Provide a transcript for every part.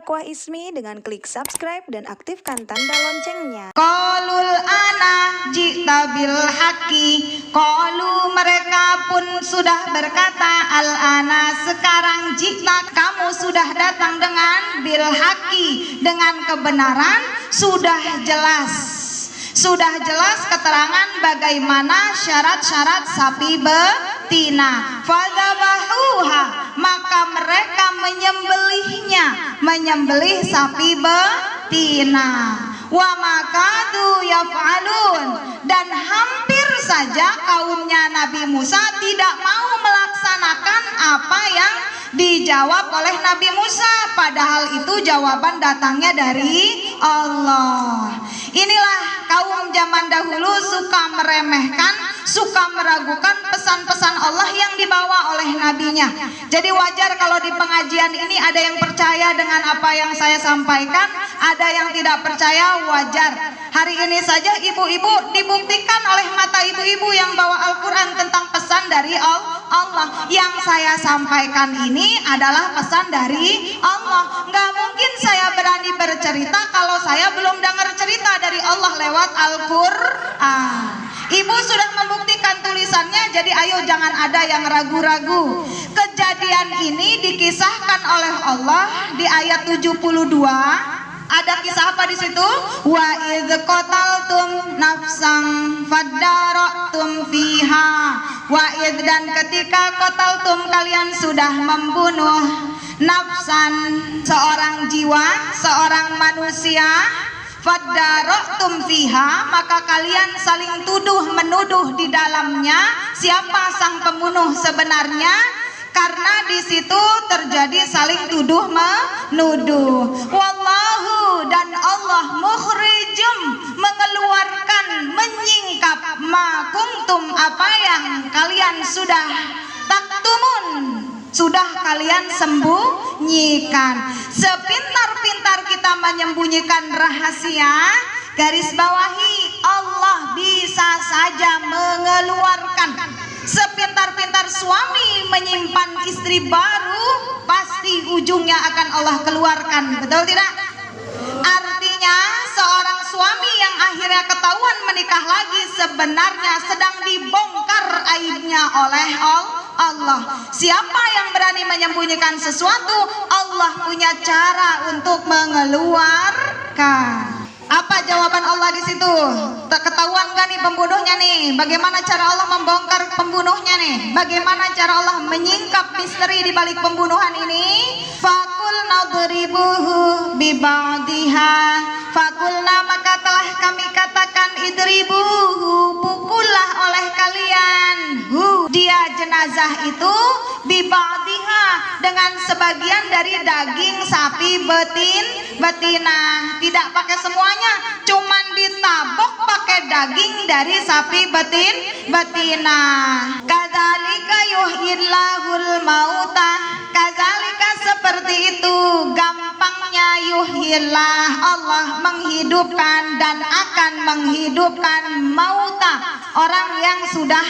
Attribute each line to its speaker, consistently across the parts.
Speaker 1: dakwah Ismi dengan klik subscribe dan aktifkan tanda loncengnya.
Speaker 2: Qalul ana ji'ta bil haqqi, qalu mereka pun sudah berkata, al ana sekarang ji'ta kamu sudah datang dengan bil haqqi dengan kebenaran. Sudah jelas keterangan bagaimana syarat-syarat sapi betina. Fadzabahuha, maka mereka menyembelih sapi betina. Wa makadu yaf'alun, dan hampir saja kaumnya Nabi Musa tidak mau melaksanakan apa yang dijawab oleh Nabi Musa, padahal itu jawaban datangnya dari Allah. Inilah kaum zaman dahulu suka meremehkan, suka meragukan pesan-pesan Allah yang dibawa oleh nabinya. Jadi wajar kalau di pengajian ini ada yang percaya dengan apa yang saya sampaikan, ada yang tidak percaya, wajar. Hari ini saja ibu-ibu dibuktikan oleh mata ibu-ibu yang bawa Al-Quran tentang pesan dari Allah. Yang saya sampaikan ini adalah pesan dari Allah. Nggak mungkin saya berani bercerita kalau saya belum dengar cerita dari Allah lewat Al-Quran. Ibu sudah membuktikan tulisannya, jadi ayo jangan ada yang ragu-ragu. Kejadian ini dikisahkan oleh Allah di ayat 72. Ada kisah apa di situ? Wa idz qataltum nafsan fadara'tum fiha. Wa idz, dan ketika qataltum kalian sudah membunuh nafsan seorang jiwa, seorang manusia, fadara'tum fiha, maka kalian saling tuduh menuduh di dalamnya siapa sang pembunuh sebenarnya. Karena di situ terjadi saling tuduh menuduh. Wallahu, dan Allah mukhrijum, mengeluarkan, menyingkap, ma kuntum, apa yang kalian sudah taktumun, sudah kalian sembunyikan. Sepintar-pintar kita menyembunyikan rahasia, garis bawahi, Allah bisa saja mengeluarkan. Sepintar-pintar suami menyimpan istri baru, pasti ujungnya akan Allah keluarkan. Betul tidak? Artinya seorang suami yang akhirnya ketahuan menikah lagi sebenarnya sedang dibongkar aibnya oleh Allah. Siapa yang berani menyembunyikan sesuatu, Allah punya cara untuk mengeluarkan. Apa jawaban Allah di situ? Ketahuan gak nih pembunuhnya nih? Bagaimana cara Allah membongkar pembunuhnya nih? Bagaimana cara Allah menyingkap misteri di balik pembunuhan ini? Fakulna duribuhu biba'diha. Fakulna, maka telah kami katakan, idribuhu, pukullah oleh kalian dia jenazah itu, biba'diha, dengan sebagian dari daging sapi betina. Tidak pakai semuanya, cuman ditabok pakai daging dari sapi betina. Kadzalika yuhyillahul mauta, kadzalika seperti itu gampangnya yuhyillah, Allah menghidupkan dan akan menghidupkan mauta, orang yang sudah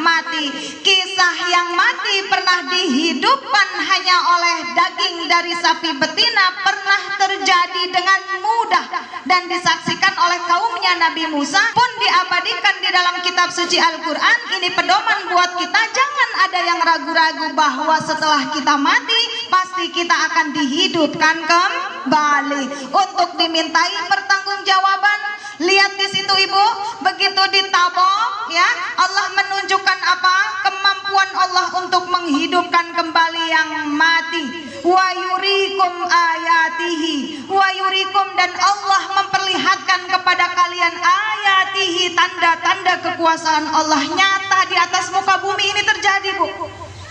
Speaker 2: mati. Kisah yang mati pernah dihidupkan hanya oleh daging dari sapi betina pernah terjadi dengan mudah dan disaksikan oleh kaumnya Nabi Musa, pun diabadikan di dalam kitab suci Al-Quran. Ini pedoman buat kita, jangan ada yang ragu-ragu bahwa setelah kita mati pasti kita akan dihidupkan kembali untuk dimintai pertanggungjawaban. Lihat di situ ibu, begitu ditabok ya, Allah menunjukkan apa? Kemampuan Allah untuk menghidupkan kembali yang mati. Wa yurikum ayatihi, wa yurikum, dan Allah memperlihatkan kepada kalian ayatihi, tanda-tanda kekuasaan Allah nyata di atas muka bumi ini terjadi bu.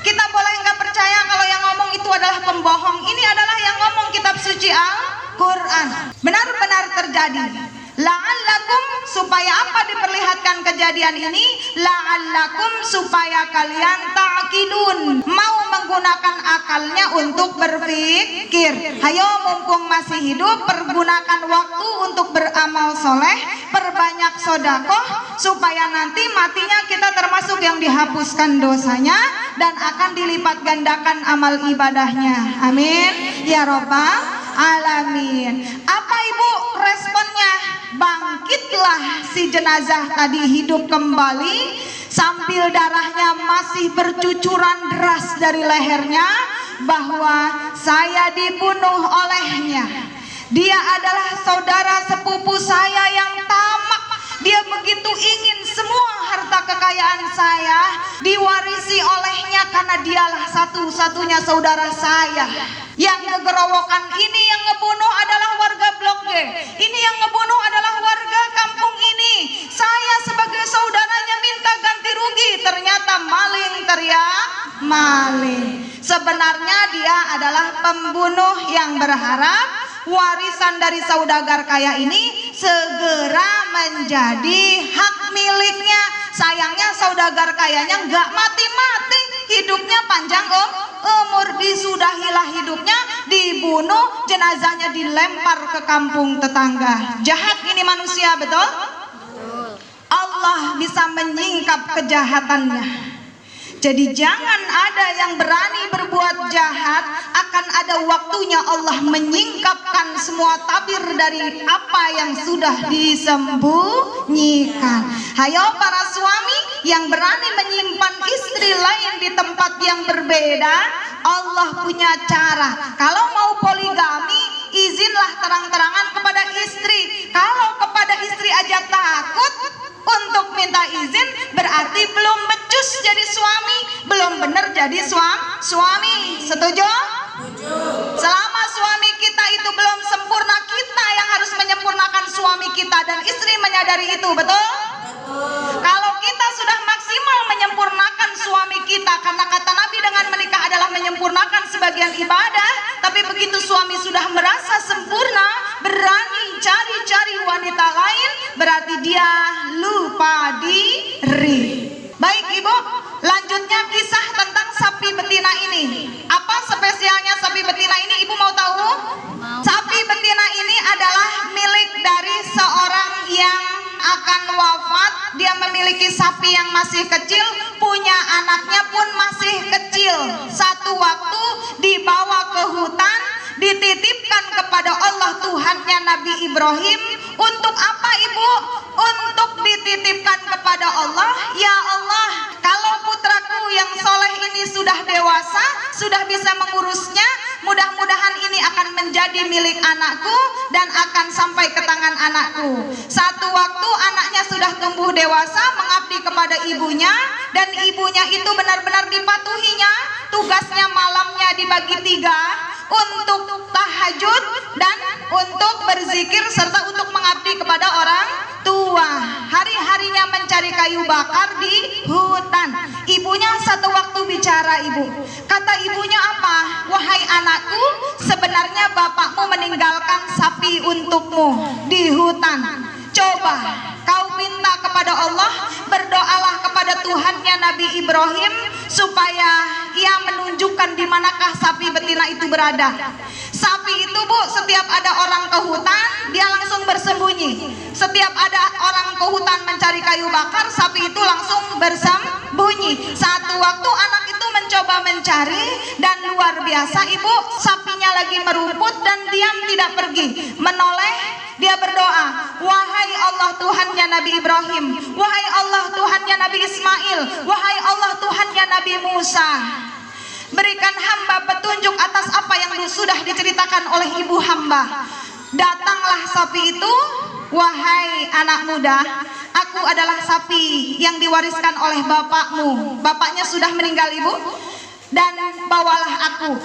Speaker 2: Kita boleh nggak percaya kalau yang ngomong itu adalah pembohong. Ini adalah yang ngomong kitab suci Al-Quran, benar-benar terjadi. La'allakum, supaya apa diperlihatkan kejadian ini? La'allakum, supaya kalian ta'qilun, mau menggunakan akalnya untuk berpikir. Hayo mumpung masih hidup, pergunakan waktu untuk beramal soleh, perbanyak sodakoh, supaya nanti matinya kita termasuk yang dihapuskan dosanya dan akan dilipat gandakan amal ibadahnya. Amin ya robbal alamin. Apa Ibu responnya? Bangkitlah si jenazah tadi hidup kembali sambil darahnya masih bercucuran deras dari lehernya, bahwa saya dibunuh olehnya. Dia adalah saudara sepupu saya yang tamak. Dia begitu ingin semua harta kekayaan saya diwarisi olehnya, karena dialah satu-satunya saudara saya. Yang kegerowokan ini yang ngebunuh adalah warga Blok G. Ini yang ngebunuh adalah warga kampung ini. Saya sebagai saudaranya minta ganti rugi, ternyata maling teriak maling. Sebenarnya dia adalah pembunuh yang berharap warisan dari saudagar kaya ini segera menjadi hak miliknya. Sayangnya saudagar kayanya nggak mati-mati, hidupnya panjang umur, disudahilah hidupnya, dibunuh, jenazahnya dilempar ke kampung tetangga. Jahat ini manusia, betul? Allah bisa menyingkap kejahatannya. Jadi jangan ada yang berani berbuat jahat, akan ada waktunya Allah menyingkapkan semua tabir dari apa yang sudah disembunyikan. Hayo para suami yang berani menyimpan istri lain di tempat yang berbeda, Allah punya cara. Kalau mau poligami, izinlah terang-terangan kepada istri. Kalau kepada istri aja takut untuk minta izin, berarti belum becus jadi suami, belum benar jadi suami. Setuju? Selama suami kita itu belum sempurna, kita yang harus menyempurnakan suami kita, dan istri menyadari itu, betul? Kalau kita sudah maksimal menyempurnakan suami kita, karena kata Nabi dengan menikah adalah menyempurnakan sebagian ibadah, tapi begitu suami sudah merasa sempurna, berani cari-cari wanita lain, berarti dia lupa diri. Baik Ibu, lanjutnya kisah tentang sapi betina ini. Apa spesialnya sapi betina ini, Ibu mau tahu? Sapi betina ini adalah milik dari seorang yang akan wafat. Dia memiliki sapi yang masih kecil, punya anaknya pun masih kecil. Satu waktu dibawa ke hutan, dititipkan kepada Allah Tuhannya Nabi Ibrahim. Untuk apa Ibu? Untuk dititipkan kepada Allah. Ya Allah, kalau putraku yang soleh ini sudah dewasa, sudah bisa mengurusnya, mudah-mudahan ini akan menjadi milik anakku dan akan sampai ke tangan anakku. Satu waktu anaknya sudah tumbuh dewasa, mengabdi kepada ibunya, dan ibunya itu benar-benar dipatuhinya. Tugasnya malamnya dibagi 3, untuk tahajud dan untuk berzikir serta untuk mengabdi kepada orang tua. Hari-harinya mencari kayu bakar di hutan. Ibunya satu waktu bicara, Ibu. Kata ibunya apa? Wahai anakku, sebenarnya bapakmu meninggalkan sapi untukmu di hutan. Coba kau minta kepada Allah, berdoalah kepada Tuhannya Nabi Ibrahim supaya ia menunjukkan di manakah sapi betina itu berada. Sapi itu Bu, setiap ada orang ke hutan, dia langsung bersembunyi. Setiap ada orang ke hutan mencari kayu bakar, sapi itu langsung bersembunyi. Satu waktu anak itu mencoba mencari, dan luar biasa Ibu, sapinya lagi merumput dan diam tidak pergi. Menoleh, dia berdoa, wahai Allah Tuhannya Nabi Ibrahim, wahai Allah Tuhannya Nabi Ismail, wahai Allah Tuhannya Nabi Musa, berikan hamba petunjuk atas apa yang sudah diceritakan oleh ibu hamba. Datanglah sapi itu, wahai anak muda, aku adalah sapi yang diwariskan oleh bapakmu. Bapaknya sudah meninggal Ibu, dan bawalah aku.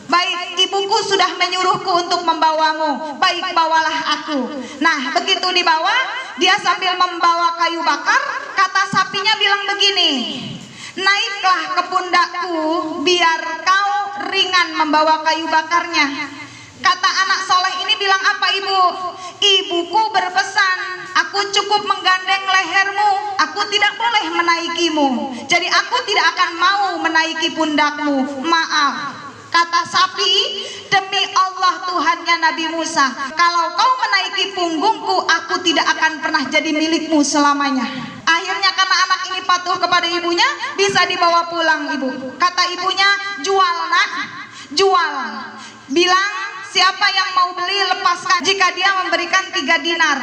Speaker 2: Baik, ibuku sudah menyuruhku untuk membawamu. Baik, bawalah aku. Nah, begitu dibawa, dia sambil membawa kayu bakar, kata sapinya bilang begini, naiklah ke pundakku biar kau ringan membawa kayu bakarnya. Kata anak soleh ini bilang apa Ibu? Ibuku berpesan, aku cukup menggandeng lehermu, aku tidak boleh menaikimu. Jadi aku tidak akan mau menaiki pundakmu, maaf. Kata sapi, demi Allah Tuhannya Nabi Musa, kalau kau menaiki punggungku, aku tidak akan pernah jadi milikmu selamanya. Akhirnya karena anak ini patuh kepada ibunya, bisa dibawa pulang Ibu. Kata ibunya, jual nak, jual. Bilang siapa yang mau beli lepaskan jika dia memberikan 3 dinar.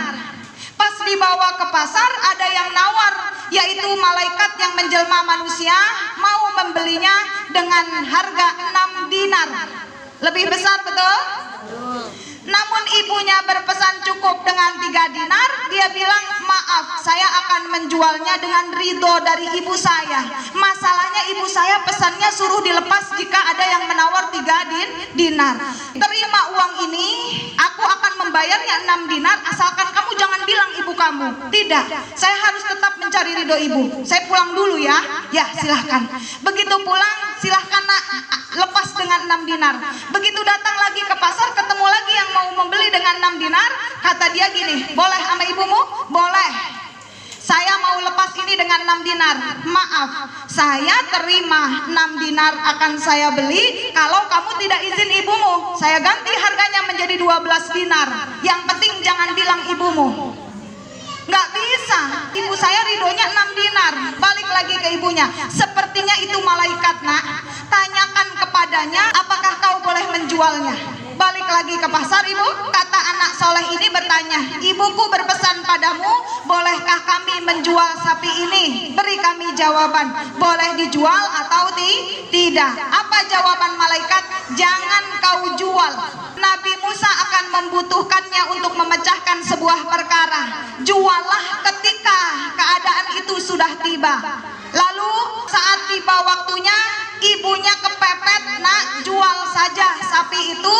Speaker 2: Pas dibawa ke pasar ada yang nawar, yaitu malaikat yang menjelma manusia mau membelinya dengan harga 6 dinar. Lebih besar, betul? Namun ibunya berpesan cukup dengan 3 dinar. Dia bilang, maaf, saya akan menjualnya dengan ridho dari ibu saya. Masalahnya ibu saya pesannya suruh dilepas jika ada yang menawar 3 dinar. Terima uang ini, aku akan membayarnya 6 dinar asalkan kamu jangan bilang ibu kamu. Tidak, saya harus tetap mencari ridho ibu. Saya pulang dulu ya. Ya, silahkan. Begitu pulang, silahkan nak, lepas dengan 6 dinar. Begitu datang lagi ke pasar, ketemu lagi yang mau membeli dengan 6 dinar. Kata dia gini, boleh sama ibumu? Boleh. Saya mau lepas ini dengan 6 dinar. Maaf, saya terima 6 dinar akan saya beli kalau kamu tidak izin ibumu. Saya ganti harganya menjadi 12 dinar. Yang penting jangan bilang ibumu. Nggak bisa, ibu saya ridhonya 6 dinar. Balik lagi ke ibunya, sepertinya itu malaikat nak. Tanyakan kepadanya apakah kau boleh menjualnya. Balik lagi ke pasar ibu, kata anak soleh ini bertanya, ibuku berpesan padamu, bolehkah kami menjual sapi ini? Beri kami jawaban, boleh dijual atau tidak. Apa jawaban malaikat? Jangan kau jual. Nabi Musa akan membutuhkannya untuk memecahkan sebuah perkara. Juallah ketika keadaan itu sudah tiba. Lalu saat tiba waktunya, ibunya kepepet, nak, jual saja sapi itu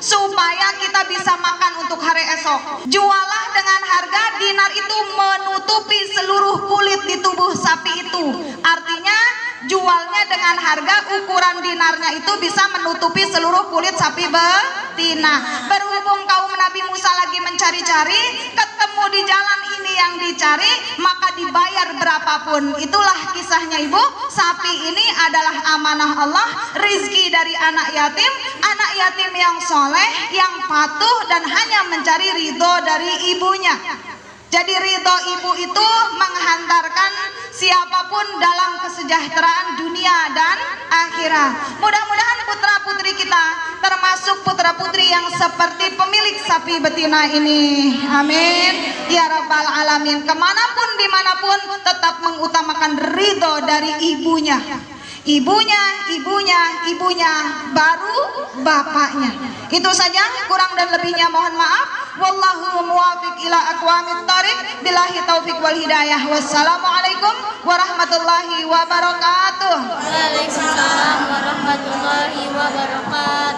Speaker 2: supaya kita bisa makan untuk hari esok. Juallah dengan harga dinar itu menutupi seluruh kulit di tubuh sapi itu. Artinya jualnya dengan harga ukuran dinarnya itu bisa menutupi seluruh kulit sapi betina. Berhubung kaum Nabi Musa lagi mencari-cari, ketemu di jalan ini yang dicari, maka dibayar berapapun. Itulah kisahnya ibu. Sapi ini adalah amanah Allah, rizki dari anak yatim yang soleh, yang patuh dan hanya mencari ridho dari ibunya. Jadi ridho ibu itu menghantarkan siapapun dalam kesejahteraan dunia dan akhirat. Mudah-mudahan putra putri kita termasuk putra putri yang seperti pemilik sapi betina ini. Amin ya rabbal alamin. Kemanapun dimanapun tetap mengutamakan ridho dari ibunya. Ibunya, baru bapaknya. Itu saja, kurang dan lebihnya mohon maaf. Wallahu muwafiq ila aqwamit thariq. Billahi taufik wal hidayah. Wassalamualaikum warahmatullahi wabarakatuh.
Speaker 3: Waalaikumsalam warahmatullahi wabarakatuh.